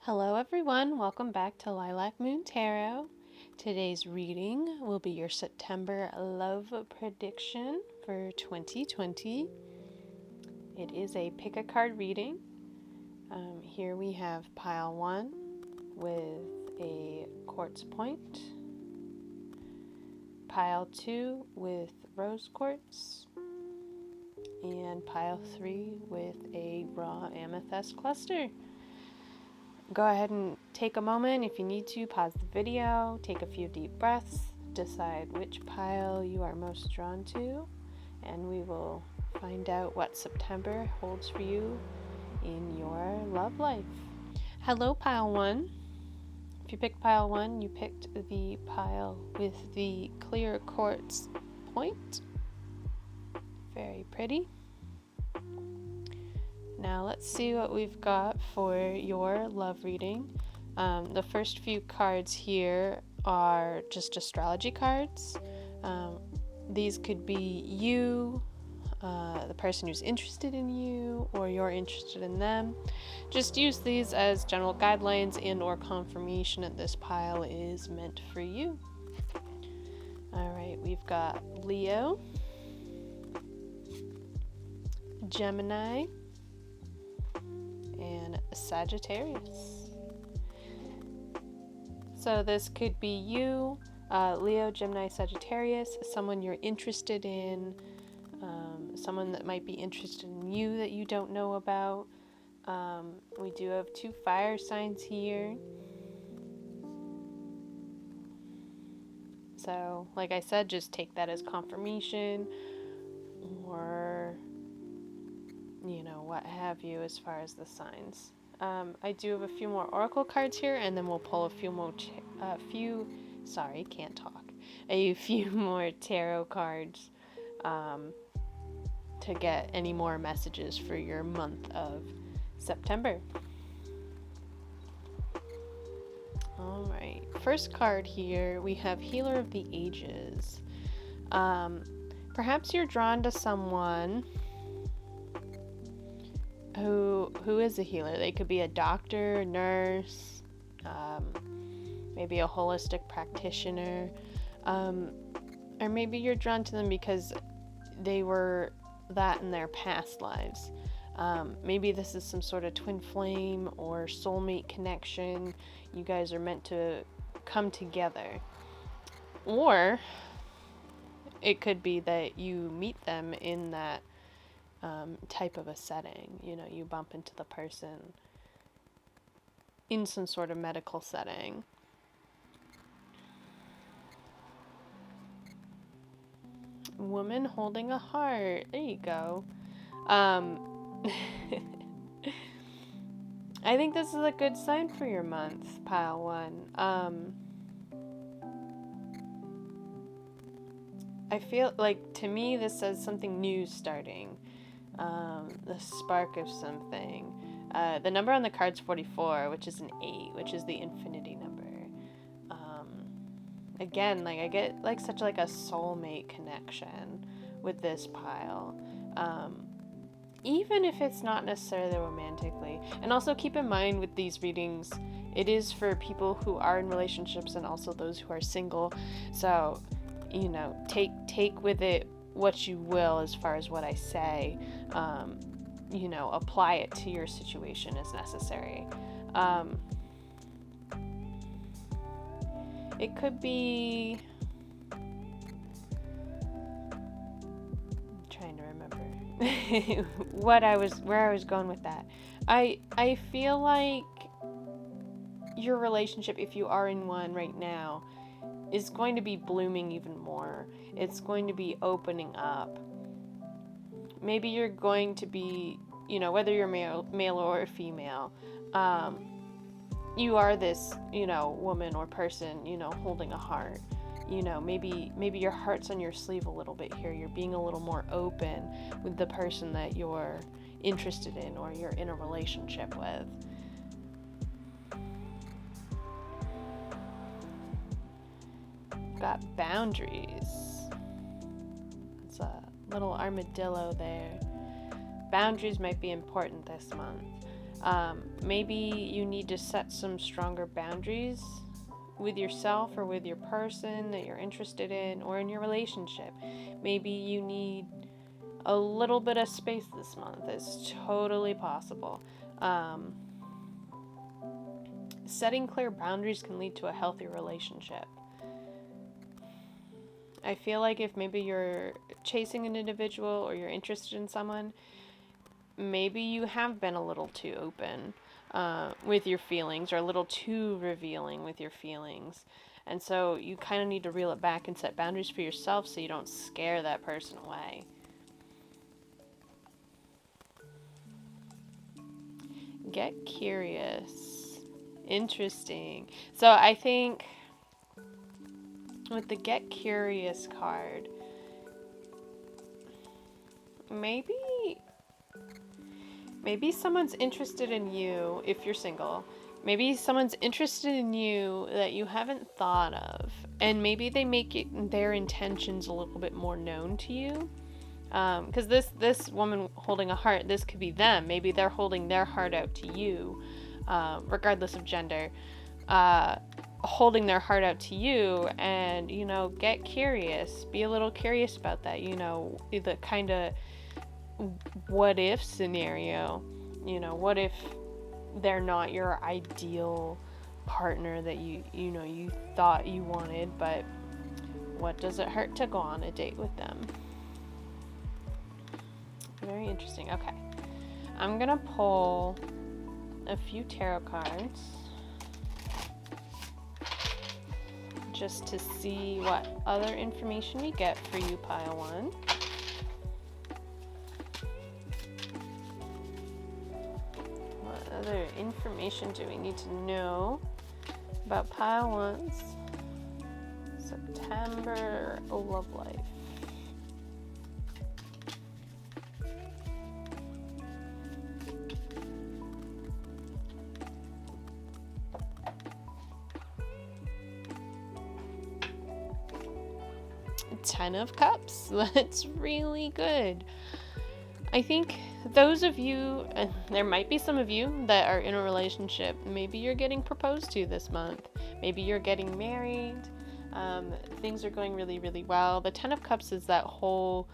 Hello everyone, welcome back to Lilac Moon Tarot. Today's reading will be your September love prediction for 2020. It is a pick a card reading. Here we have pile 1 with a quartz point, pile 2 with rose quartz, and pile 3 with a raw amethyst cluster. Go ahead and take a moment. If you need to, pause the video, take a few deep breaths, decide which pile you are most drawn to, and we will find out what September holds for you in your love life. Hello, pile 1. If you picked pile 1, you picked the pile with the clear quartz point. Very pretty. Now let's see what we've got for your love reading. The first few cards here are just astrology cards. These could be you, the person who's interested in you, or you're interested in them. Just use these as general guidelines and or confirmation that this pile is meant for you. Alright, we've got Leo, Gemini, and Sagittarius. So this could be you, Leo, Gemini, Sagittarius, someone you're interested in, someone that might be interested in you that you don't know about. We do have 2 fire signs here. So, like I said, just take that as confirmation or what have you as far as the signs. I do have a few more oracle cards here, and then we'll pull a few more tarot cards to get any more messages for your month of September. Alright, first card here, we have Healer of the Ages. Perhaps you're drawn to someone who is a healer. They could be a doctor, nurse, maybe a holistic practitioner, or maybe you're drawn to them because they were that in their past lives. Maybe this is some sort of twin flame or soulmate connection. You guys are meant to come together. Or it could be that you meet them in that type of a setting. You bump into the person in some sort of medical setting. Woman holding a heart. There you go. I think this is a good sign for your month, pile 1. I feel like, to me, this says something new starting. The spark of something. The number on the card's 44, which is an 8, which is the infinity number. Again, I get such a soulmate connection with this pile. Even if it's not necessarily romantically. And also keep in mind with these readings, it is for people who are in relationships and also those who are single. So, take with it what you will as far as what I say. Apply it to your situation as necessary. It could be... I'm trying to remember where I was going with that. I feel like your relationship, if you are in one right now, is going to be blooming even more. It's going to be opening up. Maybe you're going to be, whether you're male or female, you are this, woman or person, holding a heart. Maybe your heart's on your sleeve a little bit here. You're being a little more open with the person that you're interested in or you're in a relationship with. Got boundaries. It's a little armadillo there. Boundaries might be important this month. Maybe you need to set some stronger boundaries with yourself or with your person that you're interested in, or in your relationship. Maybe you need a little bit of space this month. It's totally possible. Setting clear boundaries can lead to a healthy relationship. I feel like if maybe you're chasing an individual or you're interested in someone, maybe you have been a little too open with your feelings, or a little too revealing with your feelings. And so you kind of need to reel it back and set boundaries for yourself so you don't scare that person away. Get curious. Interesting. So I think with the Get Curious card, maybe someone's interested in you if you're single. Maybe someone's interested in you that you haven't thought of, and maybe they make their intentions a little bit more known to you. Because this woman holding a heart, this could be them. Maybe they're holding their heart out to you, regardless of gender. Holding their heart out to you, and get curious. Be a little curious about that. The kind of what if scenario. What if they're not your ideal partner that you thought you wanted, but what does it hurt to go on a date with them? Very interesting. Okay, I'm gonna pull a few tarot cards just to see what other information we get for you, pile one. What other information do we need to know about pile one's September love life? Ten of Cups. That's really good. I think those of you, and there might be some of you that are in a relationship, maybe you're getting proposed to this month. Maybe you're getting married. Things are going really, really well. The Ten of Cups is that whole,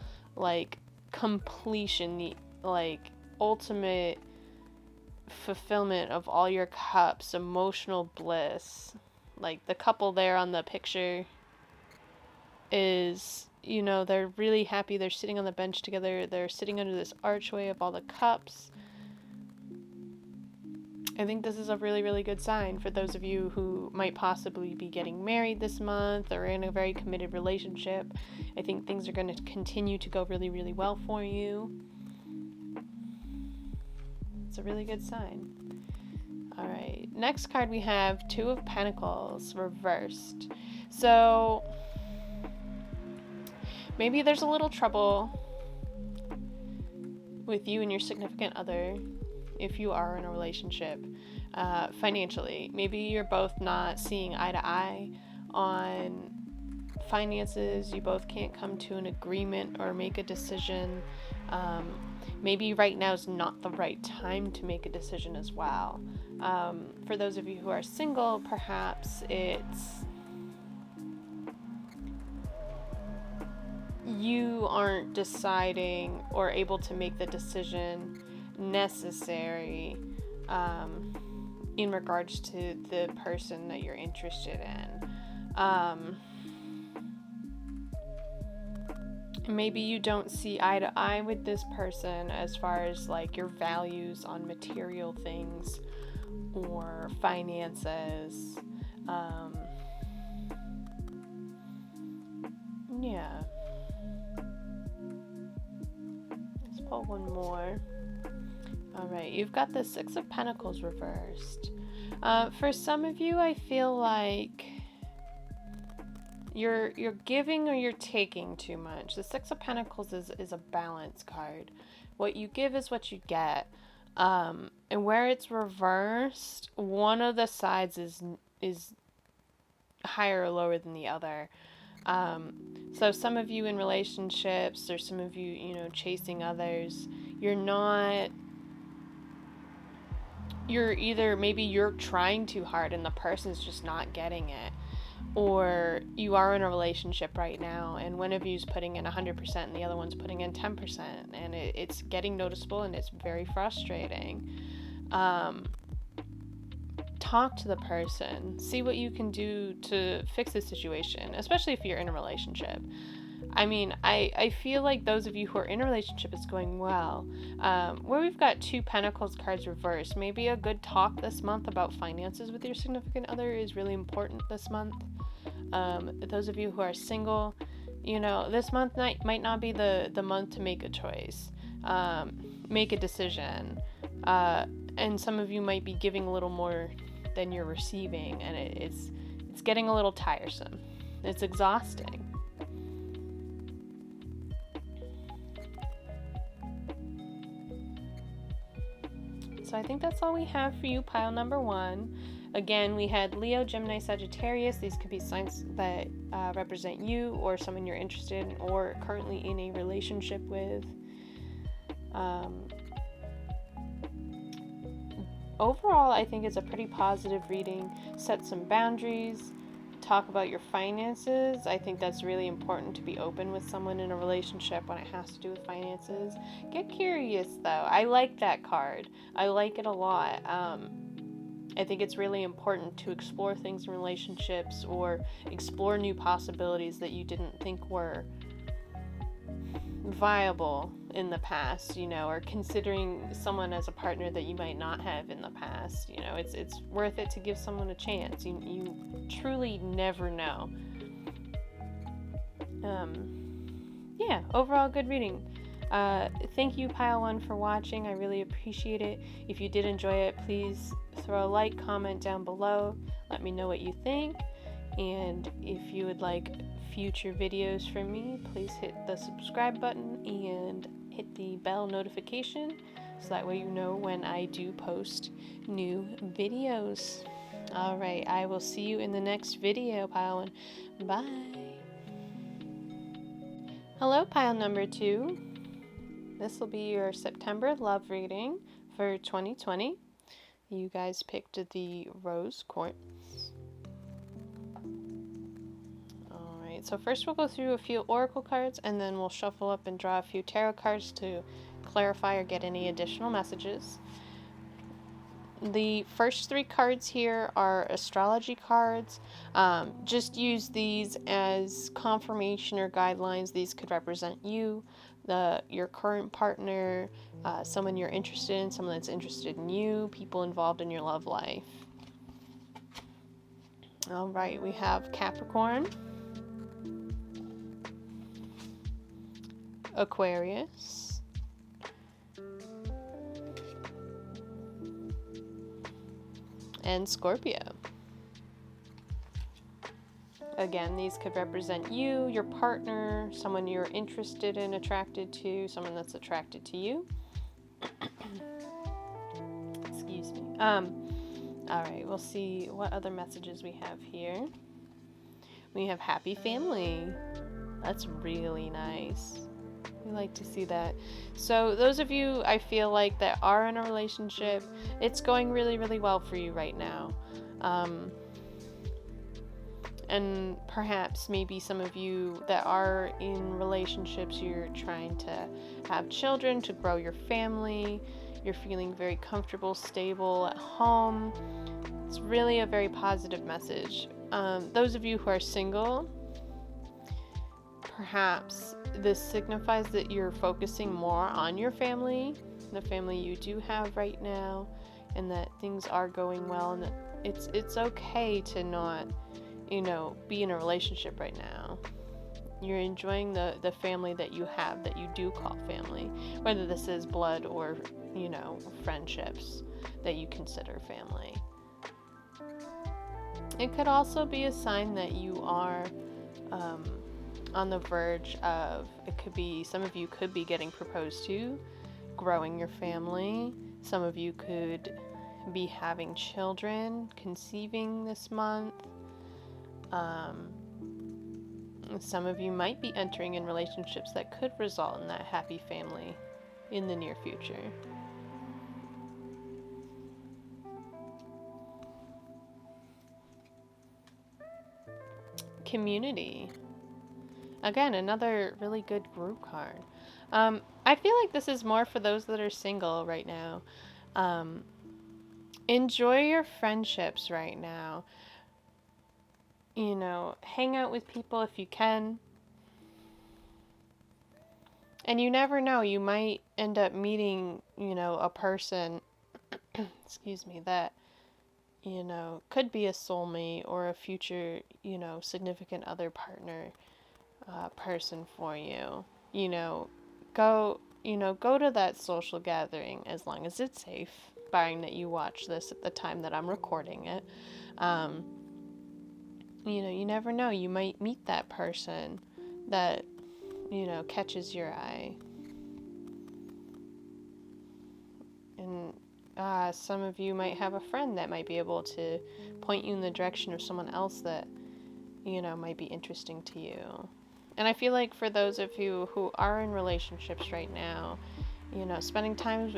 completion, the, ultimate fulfillment of all your cups, emotional bliss. The couple there on the picture is, they're really happy. They're sitting on the bench together. They're sitting under this archway of all the cups. I think this is a really, really good sign for those of you who might possibly be getting married this month or in a very committed relationship. I think things are going to continue to go really, really well for you. It's a really good sign. All right. Next card we have Two of Pentacles reversed. So maybe there's a little trouble with you and your significant other if you are in a relationship, financially. Maybe you're both not seeing eye to eye on finances. You both can't come to an agreement or make a decision. Maybe right now is not the right time to make a decision as well. For those of you who are single, perhaps it's you aren't deciding or able to make the decision necessary in regards to the person that you're interested in. Maybe you don't see eye to eye with this person as far as your values on material things or finances. Yeah. Let's pull one more. Alright, you've got the Six of Pentacles reversed. For some of you, I feel like you're giving or you're taking too much. The Six of Pentacles is a balance card. What you give is what you get. And where it's reversed, one of the sides is higher or lower than the other. So some of you in relationships, or some of you, chasing others, you're not maybe you're trying too hard and the person's just not getting it. Or you are in a relationship right now and one of you's putting in 100% and the other one's putting in 10%, and it's getting noticeable and it's very frustrating. Talk to the person. See what you can do to fix the situation, especially if you're in a relationship. I mean, I feel like those of you who are in a relationship, it's going well. Where we've got 2 Pentacles cards reversed, maybe a good talk this month about finances with your significant other is really important this month. Those of you who are single, this month might not be the month to make a choice, make a decision. And some of you might be giving a little more than you're receiving, and it's getting a little tiresome. It's exhausting. So I think that's all we have for you, pile number 1. Again, we had Leo, Gemini, Sagittarius. These could be signs that represent you or someone you're interested in or currently in a relationship with. Overall, I think it's a pretty positive reading. Set some boundaries. Talk about your finances. I think that's really important to be open with someone in a relationship when it has to do with finances. Get curious, though. I like that card. I like it a lot. I think it's really important to explore things in relationships or explore new possibilities that you didn't think were viable in the past, or considering someone as a partner that you might not have in the past. It's worth it to give someone a chance. You truly never know. Overall good reading. Thank you, Pile 1, for watching. I really appreciate it. If you did enjoy it, please throw a like, comment down below. Let me know what you think. And if you would like future videos from me, please hit the subscribe button and hit the bell notification so that way you know when I do post new videos. Alright, I will see you in the next video, Pile 1. Bye. Hello, Pile number 2. This will be your September love reading for 2020. You guys picked the rose quartz. Alright, so first we'll go through a few oracle cards and then we'll shuffle up and draw a few tarot cards to clarify or get any additional messages. The first 3 cards here are astrology cards. Just use these as confirmation or guidelines. These could represent you, your current partner, someone you're interested in, someone that's interested in you, people involved in your love life. All right, we have Capricorn, Aquarius, and Scorpio. Again, these could represent you, your partner, someone you're interested in, attracted to, someone that's attracted to you. Excuse me. Alright, we'll see what other messages we have here. We have happy family. That's really nice. We like to see that. So those of you, I feel like, that are in a relationship, it's going really, really well for you right now. And perhaps maybe some of you that are in relationships, you're trying to have children, to grow your family. You're feeling very comfortable, stable at home. It's really a very positive message. Those of you who are single, perhaps this signifies that you're focusing more on your family, the family you do have right now, and that things are going well, and that it's okay to not, be in a relationship right now. You're enjoying the family that you have, that you do call family, whether this is blood or, friendships that you consider family. It could also be a sign that you are on the verge of, some of you could be getting proposed to, growing your family. Some of you could be having children, conceiving this month. Some of you might be entering in relationships that could result in that happy family in the near future. community. Again, another really good group card. I feel like this is more for those that are single right now. Enjoy your friendships right now. You know, hang out with people if you can. And you never know, you might end up meeting, you know, a person, excuse me, that, you know, could be a soulmate or a future, you know, significant other partner person for you. You know, go to that social gathering as long as it's safe, barring that you watch this at the time that I'm recording it. You know, you never know, you might meet that person that, you know, catches your eye. And some of you might have a friend that might be able to point you in the direction of someone else that, you know, might be interesting to you. And I feel like for those of you who are in relationships right now, you know, spending time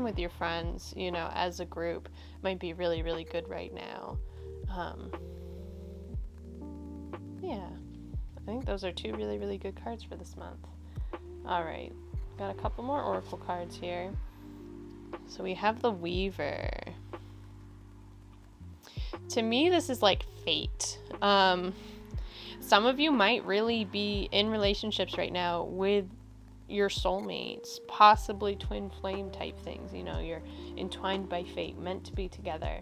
with your friends, you know, as a group might be really, really good right now. Yeah. I think those are two really, really good cards for this month. All right, got a couple more oracle cards here. So we have the Weaver. To me, this is like fate. Some of you might really be in relationships right now with your soulmates, possibly twin flame type things. You know, you're entwined by fate, meant to be together.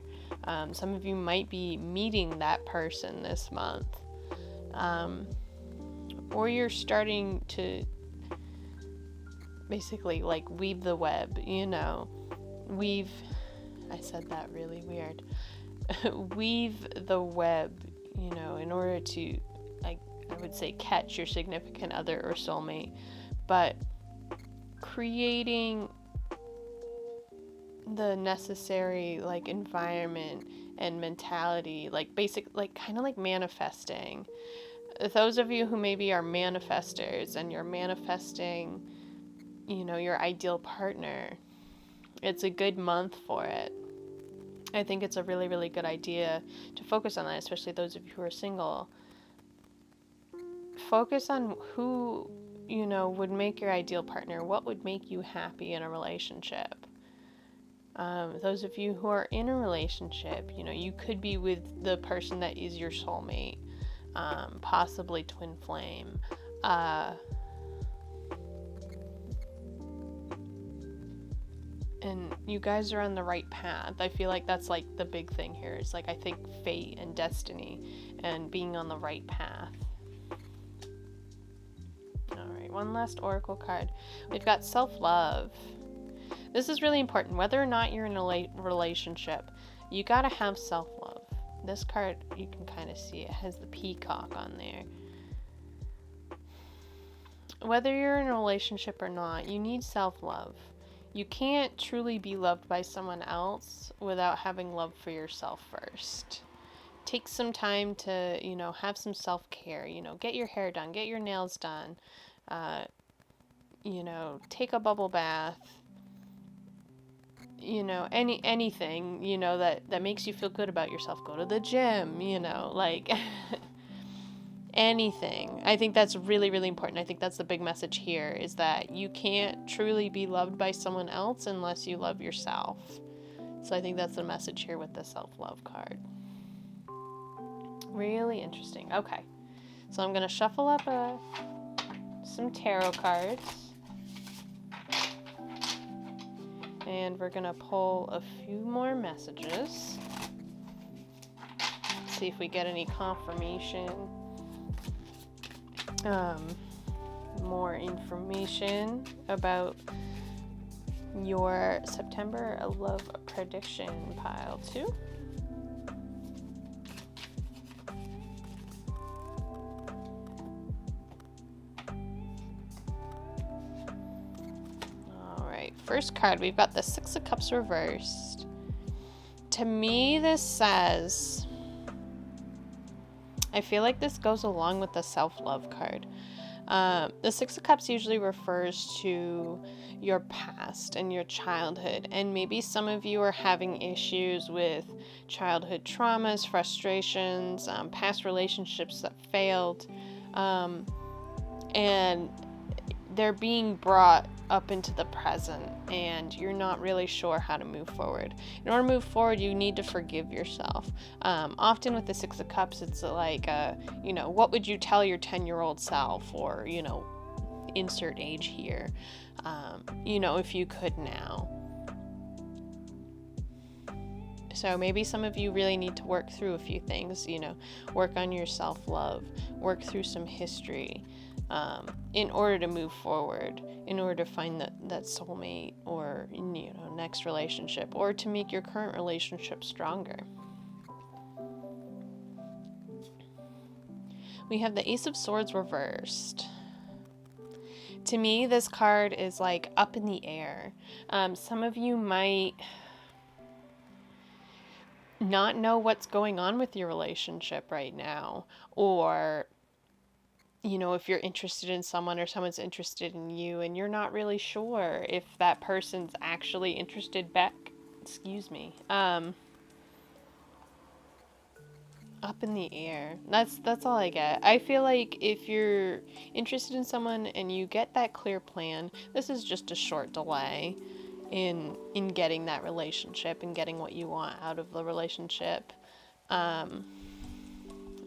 Some of you might be meeting that person this month. Or you're starting to basically like weave the web, you know. I said that really weird. Weave the web, you know, in order to, I would say, catch your significant other or soulmate. But creating the necessary like environment and mentality, like kind of like manifesting. Those of you who maybe are manifestors and you're manifesting, you know, your ideal partner, it's a good month for it. I think it's a really, really good idea to focus on that, especially those of you who are single. Focus on who, you know, would make your ideal partner. What would make you happy in a relationship? Those of you who are in a relationship, you know, you could be with the person that is your soulmate. Possibly twin flame. And you guys are on the right path. I feel like that's like the big thing here. It's like, I think fate and destiny and being on the right path. Alright, one last oracle card. We've got self-love. This is really important. Whether or not you're in a relationship, you gotta have self-love. This card, you can kind of see it has the peacock on there. Whether you're in a relationship or not, you need self-love. You can't truly be loved by someone else without having love for yourself first. Take some time to, you know, have some self-care. You know, get your hair done, get your nails done. You know, take a bubble bath. You know, anything, you know, that makes you feel good about yourself. Go to the gym, you know, like anything. I think that's really, really important. I think that's the big message here, is that you can't truly be loved by someone else unless you love yourself. So I think that's the message here with the self-love card. Really interesting. Okay, so I'm going to shuffle up some tarot cards. And we're going to pull a few more messages. See if we get any confirmation. More information about your September love prediction pile too. First card, we've got the Six of Cups reversed. To me, this says, I feel like this goes along with the self-love card. The Six of Cups usually refers to your past and your childhood, and maybe some of you are having issues with childhood traumas, frustrations, past relationships that failed, and they're being brought up into the present, and you're not really sure how to move forward. In order to move forward, you need to forgive yourself. Often with the Six of Cups, it's like, what would you tell your 10-year-old self, or, insert age here, if you could now. So maybe some of you really need to work through a few things, work on your self-love, work through some history, in order to move forward, in order to find that soulmate, or, next relationship, or to make your current relationship stronger. We have the Ace of Swords reversed. To me, this card is like up in the air. Some of you might not know what's going on with your relationship right now, or if you're interested in someone or someone's interested in you and you're not really sure if that person's actually interested back. Up in the air. That's all I get. I feel like if you're interested in someone and you get that clear plan, this is just a short delay in getting that relationship and getting what you want out of the relationship.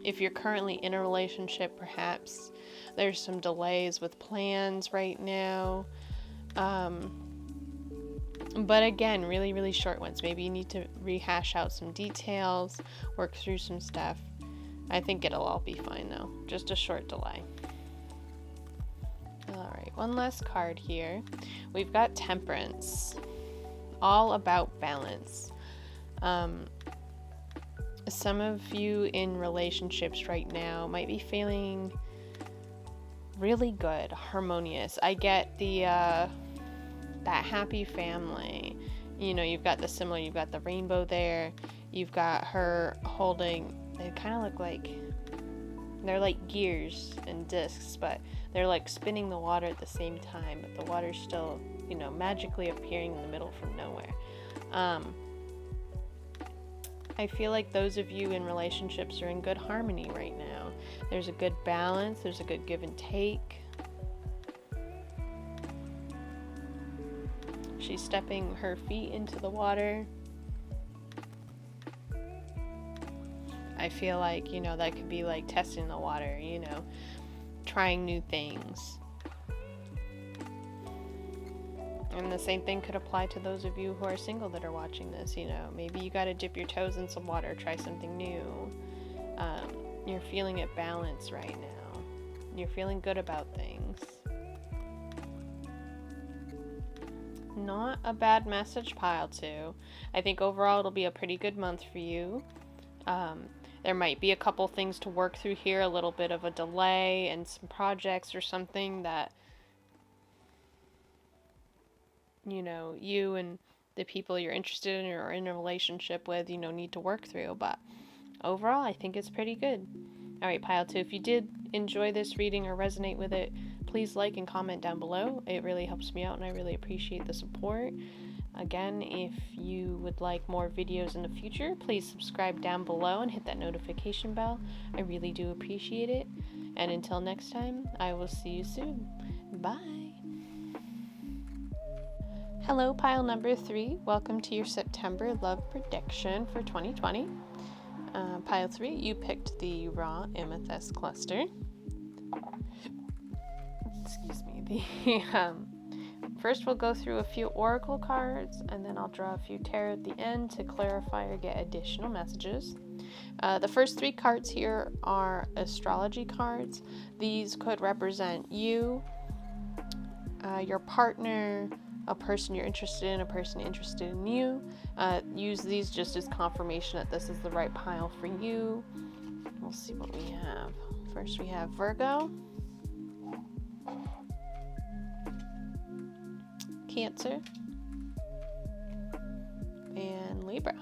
If you're currently in a relationship, perhaps there's some delays with plans right now. But again, really, really short ones. Maybe you need to rehash out some details, work through some stuff. I think it'll all be fine though. Just a short delay. Alright, one last card here. We've got Temperance. All about balance. Some of you in relationships right now might be feeling really good, harmonious. I get that happy family. You've got you've got the rainbow there. You've got her holding, they kind of look like, they're like gears and discs, but they're like spinning the water at the same time, but the water's still, magically appearing in the middle from nowhere. I feel like those of you in relationships are in good harmony right now. There's a good balance, there's a good give and take. She's stepping her feet into the water. I feel like, that could be like testing the water, trying new things. And the same thing could apply to those of you who are single that are watching this. Maybe you got to dip your toes in some water, try something new. You're feeling at balance right now. You're feeling good about things. Not a bad message, pile 2. I think overall it'll be a pretty good month for you. There might be a couple things to work through here, a little bit of a delay and some projects or something that you and the people you're interested in or in a relationship with, need to work through. But overall, I think it's pretty good. Alright, pile 2, if you did enjoy this reading or resonate with it, please like and comment down below. It really helps me out and I really appreciate the support. Again, if you would like more videos in the future, please subscribe down below and hit that notification bell. I really do appreciate it. And until next time, I will see you soon. Bye! Hello, pile number 3. Welcome to your September love prediction for 2020. Pile 3, you picked the raw amethyst cluster. First we'll go through a few oracle cards, and then I'll draw a few tarot at the end to clarify or get additional messages. The first 3 cards here are astrology cards. These could represent you, your partner, a person you're interested in, a person interested in you. Use these just as confirmation that this is the right pile for you. We'll see what we have. First we have Virgo, Cancer, and Libra.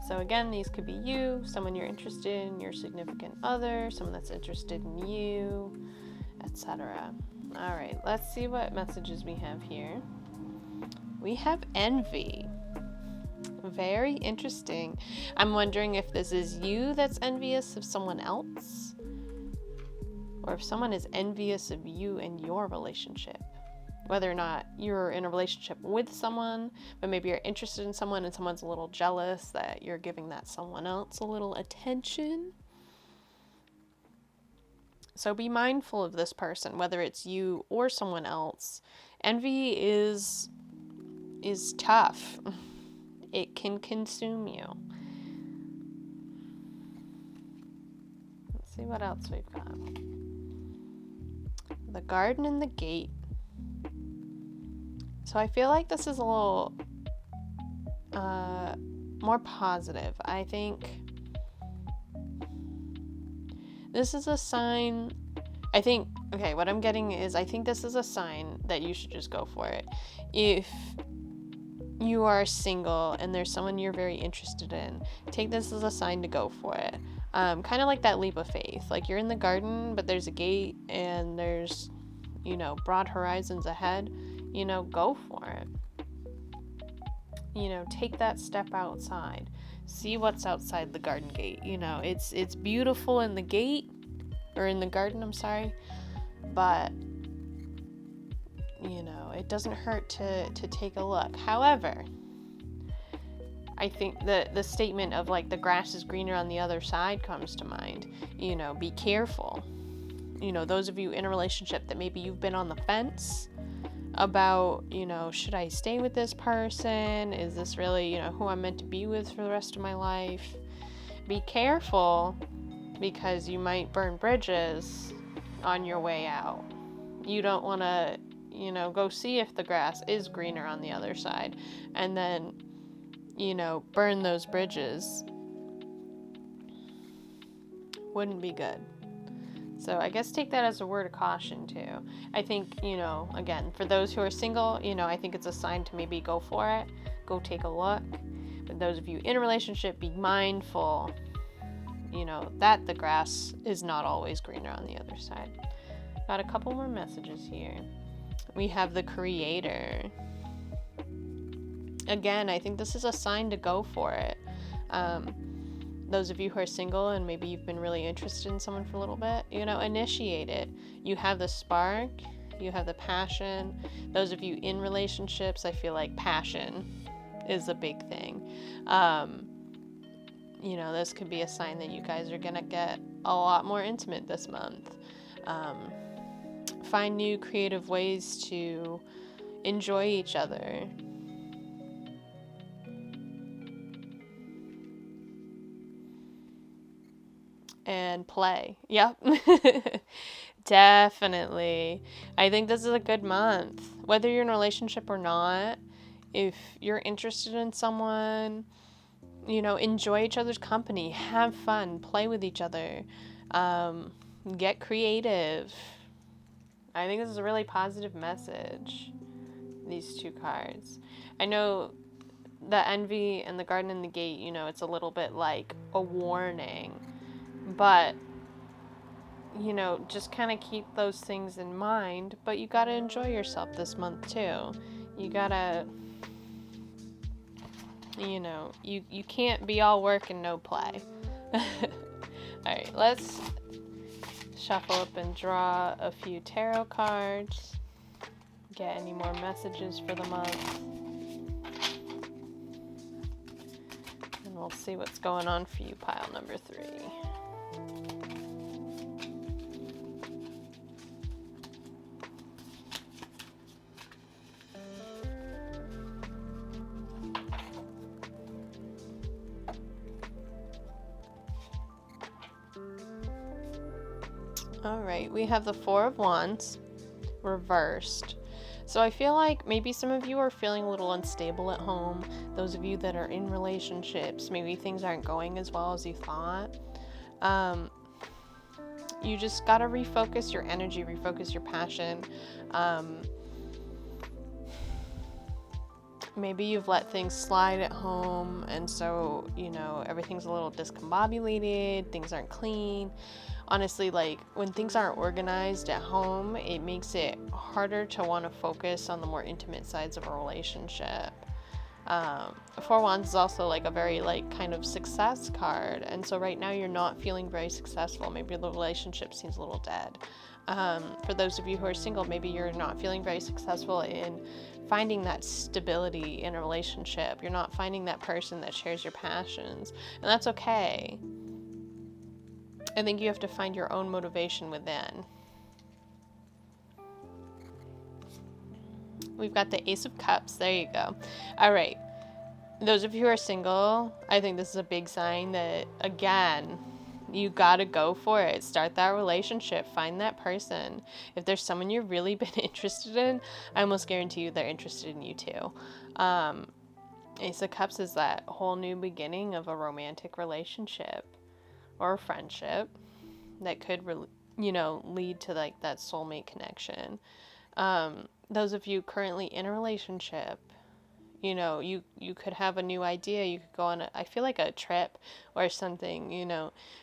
So again, these could be you, someone you're interested in, your significant other, someone that's interested in you. etc. All right, let's see what messages we have here. We have envy. Very interesting. I'm wondering if this is you that's envious of someone else, or if someone is envious of you and your relationship. Whether or not you're in a relationship with someone, but maybe you're interested in someone and someone's a little jealous that you're giving that someone else a little attention. So be mindful of this person, whether it's you or someone else. Envy is tough. It can consume you. Let's see what else we've got. The garden and the gate. So I feel like this is a little more positive. I think this is a sign. What I'm getting is I think this is a sign that you should just go for it. If you are single and there's someone you're very interested in, take this as a sign to go for it. Kind of like that leap of faith. Like you're in the garden, but there's a gate and there's, broad horizons ahead. Go for it. Take that step outside. See what's outside the garden gate. It's beautiful in the gate, or in the garden, I'm sorry. But, it doesn't hurt to take a look. However, I think the statement of like the grass is greener on the other side comes to mind. Be careful. Those of you in a relationship that maybe you've been on the fence about, should I stay with this person? Is this really, who I'm meant to be with for the rest of my life? Be careful, because you might burn bridges on your way out. You don't want to, go see if the grass is greener on the other side and then, burn those bridges. Wouldn't be good. So I guess take that as a word of caution too. I think, again, for those who are single, I think it's a sign to maybe go for it. Go take a look. But those of you in a relationship, be mindful, that the grass is not always greener on the other side. Got a couple more messages here. We have the Creator. Again, I think this is a sign to go for it. Those of you who are single and maybe you've been really interested in someone for a little bit, initiate it. You have the spark, you have the passion. Those of you in relationships, I feel like passion is a big thing. This could be a sign that you guys are gonna get a lot more intimate this month. Find new creative ways to enjoy each other. And play. Yep. Definitely. I think this is a good month. Whether you're in a relationship or not, if you're interested in someone, enjoy each other's company, have fun, play with each other, get creative. I think this is a really positive message, these two cards. I know the envy and the garden and the gate, it's a little bit like a warning. But, just kind of keep those things in mind. But you got to enjoy yourself this month, too. You got to, you can't be all work and no play. All right, let's shuffle up and draw a few tarot cards. Get any more messages for the month. And we'll see what's going on for you, pile number 3. All right, we have the 4 of Wands reversed. So I feel like maybe some of you are feeling a little unstable at home. Those of you that are in relationships, maybe things aren't going as well as you thought. You just got to refocus your energy, refocus your passion. maybe you've let things slide at home, and so, you know, everything's a little discombobulated, things aren't clean. Honestly, like, when things aren't organized at home, it makes it harder to want to focus on the more intimate sides of a relationship. Four Wands is also like a very like kind of success card, and so right now you're not feeling very successful. Maybe the relationship seems a little dead. For those of you who are single, maybe you're not feeling very successful in finding that stability in a relationship. You're not finding that person that shares your passions, and that's okay. I think you have to find your own motivation within. We've got the Ace of Cups. There you go. All right. Those of you who are single, I think this is a big sign that, again, you gotta go for it. Start that relationship. Find that person. If there's someone you've really been interested in, I almost guarantee you they're interested in you too. Ace of Cups is that whole new beginning of a romantic relationship or a friendship that could, lead to like that soulmate connection. Those of you currently in a relationship, you could have a new idea. You could go on I feel like a trip or something,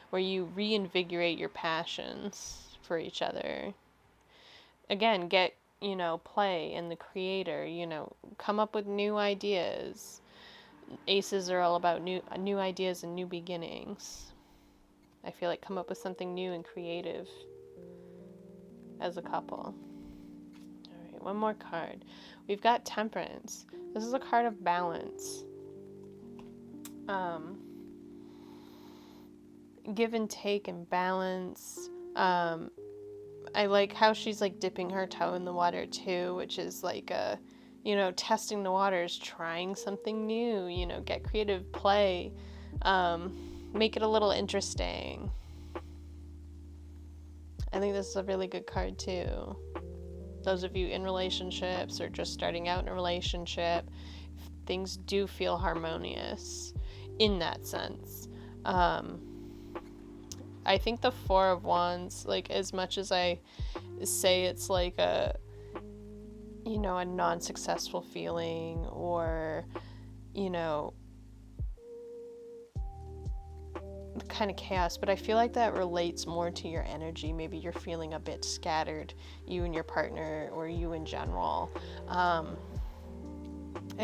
where you reinvigorate your passions for each other. Again, get, play in the creator, come up with new ideas. Aces are all about new ideas and new beginnings. I feel like come up with something new and creative as a couple. All right, one more card. We've got Temperance. This is a card of balance. Give and take and balance. I like how she's like dipping her toe in the water too, which is like testing the waters, trying something new, get creative, play, make it a little interesting. I think this is a really good card too. Those of you in relationships or just starting out in a relationship, things do feel harmonious in that sense. I think the Four of Wands, like, as much as I say it's like a non-successful feeling or, kind of chaos, but I feel like that relates more to your energy. Maybe you're feeling a bit scattered, you and your partner or you in general. I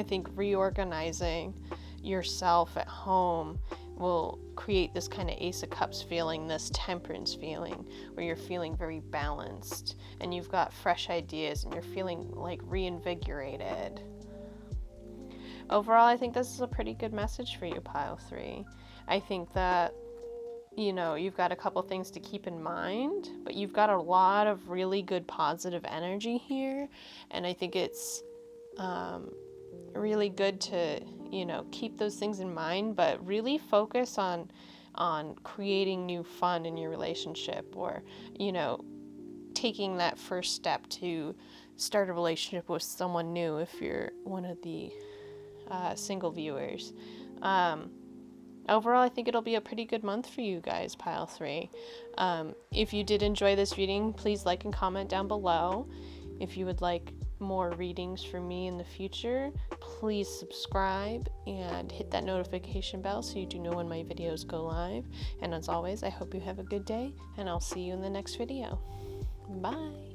think reorganizing yourself at home will create this kind of Ace of Cups feeling, this Temperance feeling, where you're feeling very balanced and you've got fresh ideas and you're feeling like reinvigorated. Overall, I think this is a pretty good message for you, Pile 3. I think that, you've got a couple things to keep in mind, but you've got a lot of really good positive energy here, and I think it's really good to, keep those things in mind, but really focus on creating new fun in your relationship, or, taking that first step to start a relationship with someone new if you're one of the single viewers. Overall, I think it'll be a pretty good month for you guys, Pile 3. If you did enjoy this reading, please like and comment down below. If you would like more readings from me in the future, please subscribe and hit that notification bell so you do know when my videos go live. And as always, I hope you have a good day, and I'll see you in the next video. Bye!